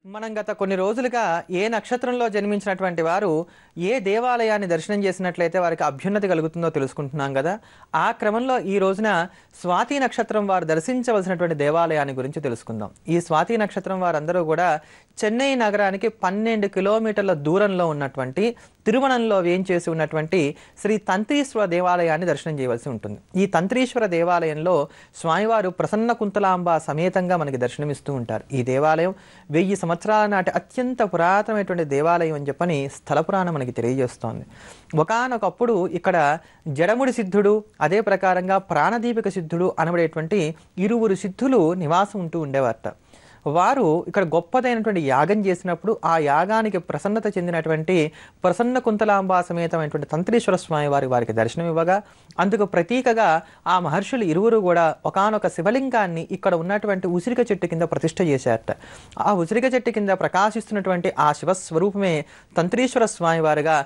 మనం గత కొన్ని రోజులుగా ఏ నక్షత్రంలో జన్మించినటువంటి వారు ఏ దేవాలయాన్ని దర్శనం చేసినట్లయితే వారికి అభ్యున్నతి కలుగుతుందో తెలుసుకుంటున్నాం కదా. ఆ క్రమంలో ఈ రోజున స్వాతి నక్షత్రం వారు దర్శించవలసినటువంటి దేవాలయాన్ని గురించి తెలుసుకుందాం. ఈ స్వాతి నక్షత్రం వారందరూ కూడా చెన్నై నగరానికి 12 కిలోమీటర్ల దూరంలో ఉన్నటువంటి తిరువణంలో వేంచేసి ఉన్నటువంటి శ్రీ తంత్రీశ్వర దేవాలయాన్ని దర్శనం చేయవలసి ఉంటుంది. ఈ తంత్రీశ్వర దేవాలయంలో స్వామివారు ప్రసన్న కుంతలాంబ సమేతంగా మనకి దర్శనమిస్తూ ఉంటారు. ఈ దేవాలయం 1000 సంవత్సరాల నాటి అత్యంత పురాతనమైనటువంటి దేవాలయం అని చెప్పని స్థల పురాణం మనకి తెలియజేస్తోంది. ఒకానొకప్పుడు ఇక్కడ జడముడి సిద్ధుడు, అదే ప్రకారంగా ప్రాణదీపిక సిద్ధుడు అనబడేటువంటి ఇరువురు సిద్ధులు నివాసం ఉంటూ ఉండేవారట. వారు ఇక్కడ గొప్పదైనటువంటి యాగం చేసినప్పుడు ఆ యాగానికి ప్రసన్నత చెందినటువంటి ప్రసన్న కుంతలాంబ సమేతమైనటువంటి తంత్రీశ్వర స్వామి వారికి దర్శనం ఇవ్వగా, అందుకు ప్రతీకగా ఆ మహర్షులు ఇరువురు కూడా ఒకానొక శివలింగాన్ని ఇక్కడ ఉన్నటువంటి ఉసిరిక చెట్టు కింద ప్రతిష్ఠ చేశారట. ఆ ఉసిరిక చెట్టు కింద ప్రకాశిస్తున్నటువంటి ఆ శివస్వరూపమే తంత్రీశ్వర స్వామి వారుగా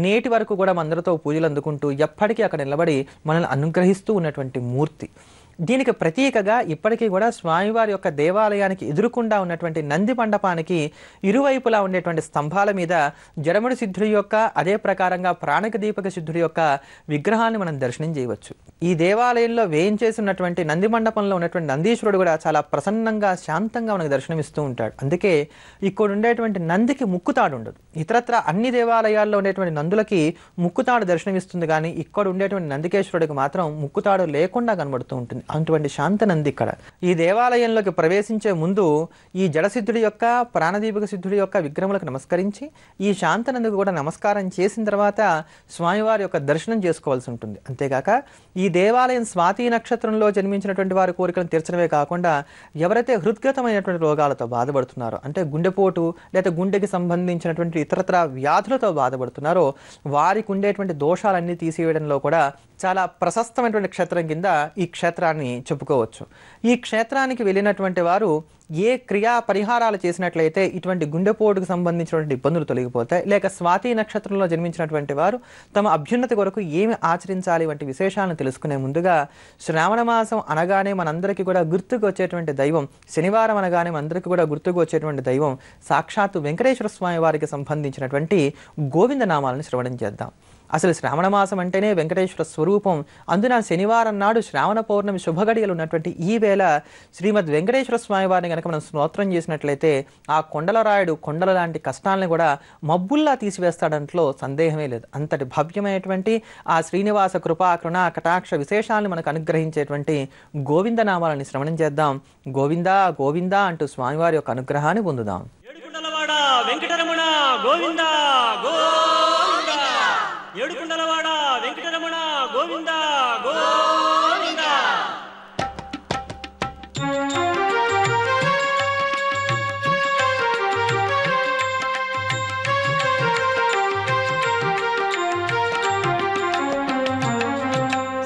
నేటి వరకు కూడా మనందరితో పూజలు అందుకుంటూ ఎప్పటికీ అక్కడ నిలబడి మనల్ని అనుగ్రహిస్తూ ఉన్నటువంటి మూర్తి. దీనికి ప్రతీకగా ఇప్పటికీ కూడా స్వామివారి యొక్క దేవాలయానికి ఎదురుకుండా ఉన్నటువంటి నంది మండపానికి ఇరువైపులా ఉండేటువంటి స్తంభాల మీద జడముడి సిద్ధుడి యొక్క, అదే ప్రకారంగా ప్రాణక దీపక సిద్ధుడి యొక్క విగ్రహాన్ని మనం దర్శనం చేయవచ్చు. ఈ దేవాలయంలో వేయించేసి ఉన్నటువంటి నంది మండపంలో ఉన్నటువంటి నందీశ్వరుడు కూడా చాలా ప్రసన్నంగా శాంతంగా మనకు దర్శనమిస్తూ ఉంటాడు. అందుకే ఇక్కడ ఉండేటువంటి నందికి ముక్కుతాడు ఉండదు. ఇతరత్ర అన్ని దేవాలయాల్లో ఉండేటువంటి నందులకి ముక్కుతాడు దర్శనమిస్తుంది, కానీ ఇక్కడ ఉండేటువంటి నందికేశ్వరుడికి మాత్రం ముక్కుతాడు లేకుండా కనబడుతూ ఉంటుంది. అటువంటి శాంతనంది ఇక్కడ. ఈ దేవాలయంలోకి ప్రవేశించే ముందు ఈ జడసిద్ధుడి యొక్క, ప్రాణదీపిక సిద్ధుడి యొక్క విగ్రహములకు నమస్కరించి ఈ శాంతనందికి కూడా నమస్కారం చేసిన తర్వాత స్వామివారి యొక్క దర్శనం చేసుకోవాల్సి ఉంటుంది. అంతేగాక ఈ దేవాలయం స్వాతి నక్షత్రంలో జన్మించినటువంటి వారి కోరికలను తీర్చడమే కాకుండా ఎవరైతే హృద్గతమైనటువంటి రోగాలతో బాధపడుతున్నారో, అంటే గుండెపోటు లేదా గుండెకి సంబంధించినటువంటి ఇతరత్ర వ్యాధులతో బాధపడుతున్నారో వారికి ఉండేటువంటి దోషాలన్నీ తీసివేయడంలో కూడా చాలా ప్రశస్తమైనటువంటి క్షేత్రం కింద ఈ క్షేత్రాన్ని చెప్పుకోవచ్చు. ఈ క్షేత్రానికి వెళ్ళినటువంటి వారు ఏ క్రియా పరిహారాలు చేసినట్లయితే ఇటువంటి గుండెపోటుకు సంబంధించినటువంటి ఇబ్బందులు తొలగిపోతాయి, లేక స్వాతి నక్షత్రంలో జన్మించినటువంటి వారు తమ అభ్యున్నతి కొరకు ఏమి ఆచరించాలి వంటి విశేషాలను తెలుసుకునే ముందుగా, శ్రావణ మాసం అనగానే మనందరికీ కూడా గుర్తుకు వచ్చేటువంటి దైవం, శనివారం అనగానే మనందరికీ కూడా గుర్తుకు వచ్చేటువంటి దైవం సాక్షాత్తు వెంకటేశ్వర స్వామి వారికి సంబంధించినటువంటి గోవింద నామాలను శ్రవణం చేద్దాం. అసలు శ్రావణ మాసం అంటేనే వెంకటేశ్వర స్వరూపం. అందున శనివారం నాడు శ్రావణ పౌర్ణమి శుభగడియలు ఉన్నటువంటి ఈ వేళ శ్రీమద్ వెంకటేశ్వర స్వామి వారిని కనుక మనం స్తోత్రం చేసినట్లయితే ఆ కొండల రాయుడు కొండల లాంటి కష్టాలను కూడా మబ్బుల్లా తీసివేస్తాడంట్లో సందేహమే లేదు. అంతటి భవ్యమైనటువంటి ఆ శ్రీనివాస కృపా కరుణ కటాక్ష విశేషాలను మనకు అనుగ్రహించేటువంటి గోవింద నామాలని శ్రవణం చేద్దాం. గోవింద గోవింద అంటూ స్వామివారి యొక్క అనుగ్రహాన్ని పొందుదాం. వెంకటరమణ గోవింద గోవింద, ఏడుకొండలవాడ వెంకటరమణ గోవింద గోవింద.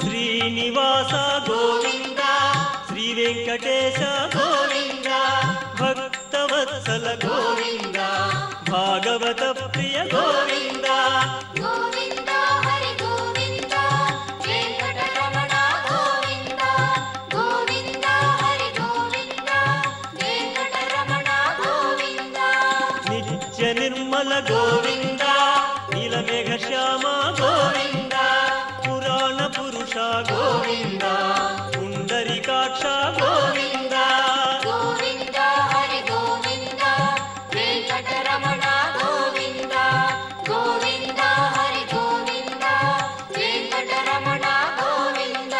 శ్రీనివాస గోవింద, శ్రీ వెంకటేశ గోవింద, భక్తవత్సల గోవింద, భాగవత ప్రియ గోవింద. నిర్మల గోవింద, నీలమేఘ శ్యామ గోవింద, పురాణ పురుష గోవింద, పుండరీకాక్ష గోవింద. గోవింద హరి గోవింద, వెంకటరమణ గోవింద, గోవింద హరి గోవింద, వెంకటరమణ గోవింద.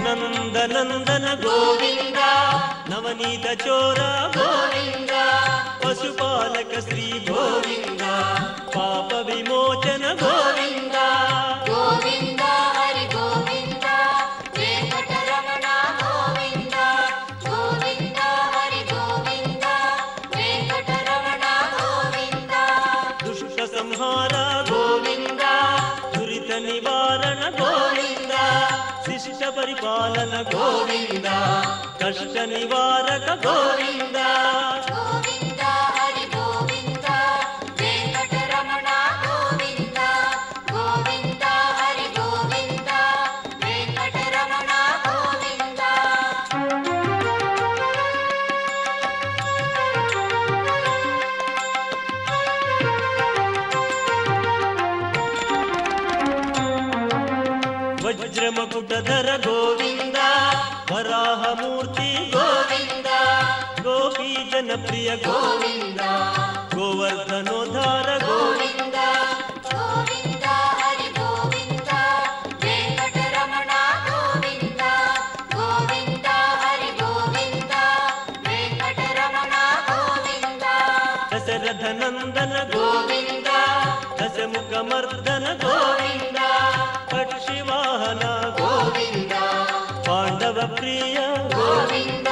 నందనందన గోవింద, నవనీత చోర గోవింద, పశుపాలక శ్రీ గోవింద, పాప విమోచన గోవింద. గోవింద హరి గోవింద, వెంకటరమణ గోవింద, గోవింద హరి గోవింద, వెంకటరమణ గోవింద. దుష్ట సంహార గోవింద, దురిత నివారణ గోవింద, శిష్ట పరిపాలన గోవింద, కష్ట నివారక గోవింద. గోవింద హరి గోవింద, వెంకటరమణ గోవింద, గోవింద హరి గోవింద, వెంకటరమణ గోవింద. మకుటధర గోవింద వరాహమూర్తి గోవింద గోపీ జనప్రియ గోవింద గోవర్ధనోద్ధార గోవింద గోవింద హరి గోవింద వెంకటరమణ గోవింద గోవింద హరి గోవింద వెంకటరమణ గోవింద దశరథ నందన గోవింద దశముఖమర్దన గోవింద పక్షివాహన గోవింద పాండవ ప్రియ గోవింద